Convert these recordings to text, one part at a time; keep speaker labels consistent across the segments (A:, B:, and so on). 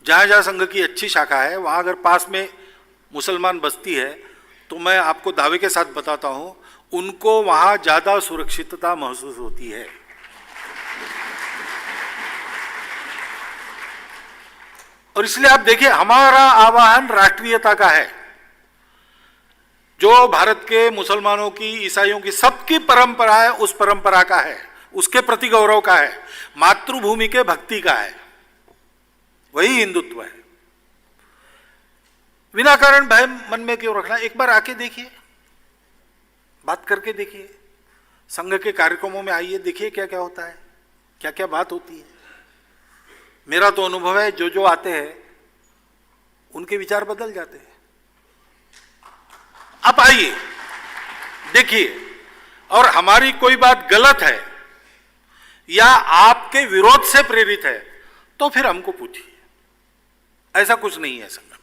A: जहाँ जहाँ संघ की अच्छी शाखा है वहाँ अगर पास में मुसलमान बस्ती है तो मैं आपको दावे के साथ बताता हूँ उनको वहाँ ज़्यादा सुरक्षितता महसूस होती है। और इसलिए आप देखिए हमारा आह्वान राष्ट्रीयता का है, जो भारत के मुसलमानों की, ईसाइयों की, सबकी परंपरा है, उस परंपरा का है, उसके प्रति गौरव का है, मातृभूमि के भक्ति का है, वही हिंदुत्व है। बिना कारण भय मन में क्यों रखना? एक बार आके देखिए, बात करके देखिए, संघ के कार्यक्रमों में आइए, देखिए क्या क्या होता है, क्या क्या बात होती है। मेरा तो अनुभव है जो जो आते हैं उनके विचार बदल जाते हैं। आप आइए देखिए, और हमारी कोई बात गलत है या आपके विरोध से प्रेरित है तो फिर हमको पूछिए, ऐसा कुछ नहीं है संघ में।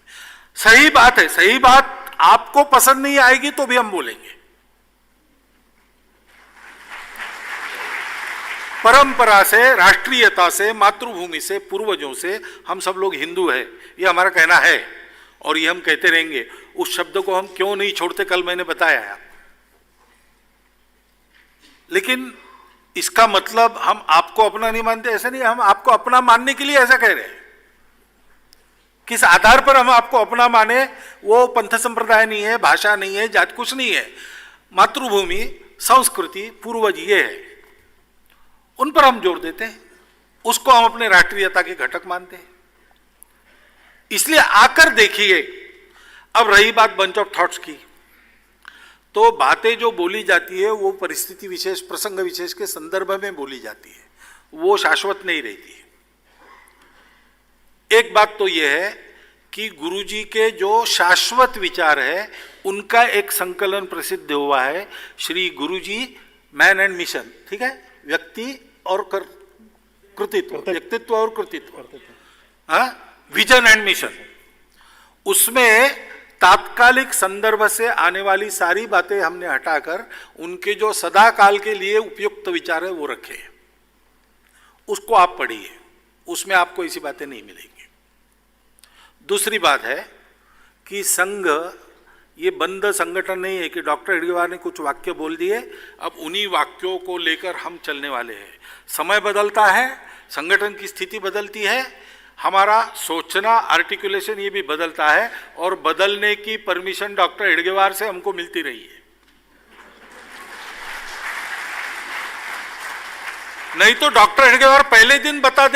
A: सही बात है, सही बात आपको पसंद नहीं आएगी तो भी हम बोलेंगे। परंपरा से, राष्ट्रीयता से, मातृभूमि से, पूर्वजों से हम सब लोग हिंदू हैं, ये हमारा कहना है और ये हम कहते रहेंगे। उस शब्द को हम क्यों नहीं छोड़ते कल मैंने बताया है। लेकिन इसका मतलब हम आपको अपना नहीं मानते, ऐसा नहीं। हम आपको अपना मानने के लिए ऐसा कह रहे हैं। किस आधार पर हम आपको अपना माने? वो पंथ संप्रदाय नहीं है, भाषा नहीं है, जात कुछ नहीं है। मातृभूमि, संस्कृति, पूर्वज ये है, उन पर हम जोर देते हैं, उसको हम अपने राष्ट्रीयता के घटक मानते हैं। इसलिए आकर देखिए। अब रही बात बंच ऑफ थॉट्स की, तो बातें जो बोली जाती है वो परिस्थिति विशेष, प्रसंग विशेष के संदर्भ में बोली जाती है, वो शाश्वत नहीं रहती है। एक बात तो यह है कि गुरुजी के जो शाश्वत विचार है उनका एक संकलन प्रसिद्ध हुआ है, Shri Guruji man and mission, ठीक है, व्यक्ति और कृतित्व, व्यक्तित्व और कृतित्व, विजन एंड मिशन। उसमें तात्कालिक संदर्भ से आने वाली सारी बातें हमने हटाकर उनके जो सदा काल के लिए उपयुक्त विचार है वो रखे। उसको आप पढ़िए, उसमें आपको ऐसी बातें नहीं मिलेंगी। दूसरी बात है कि संघ ये बंद संगठन नहीं है कि डॉक्टर हेडगेवार ने कुछ वाक्य बोल दिए, अब उन्हीं वाक्यों को लेकर हम चलने वाले हैं। समय बदलता है, संगठन की स्थिति बदलती है, हमारा सोचना, आर्टिकुलेशन ये भी बदलता है, और बदलने की परमिशन डॉक्टर हेडगेवार से हमको मिलती रही है। नहीं तो डॉक्टर हेडगेवार पहले दिन बता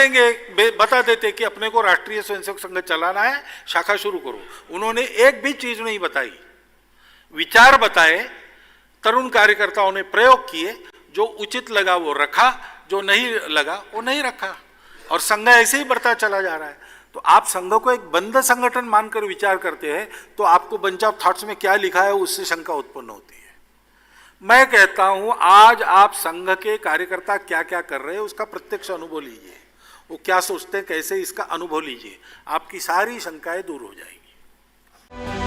A: देते कि अपने को राष्ट्रीय स्वयंसेवक संघ चलाना है, शाखा शुरू करो। उन्होंने एक भी चीज नहीं बताई, विचार बताए, तरुण कार्यकर्ताओं ने प्रयोग किए, जो उचित लगा वो रखा, जो नहीं लगा वो नहीं रखा, और संघ ऐसे ही बढ़ता चला जा रहा है। तो आप संघ को एक बंद संगठन मानकर विचार करते हैं तो आपको बंच ऑफ थॉट्स में क्या लिखा है उससे शंका उत्पन्न होती है। मैं कहता हूं आज आप संघ के कार्यकर्ता क्या क्या कर रहे हैं उसका प्रत्यक्ष अनुभव लीजिए, वो क्या सोचते हैं, कैसे, इसका अनुभव लीजिए, आपकी सारी शंकाएं दूर हो जाएंगी।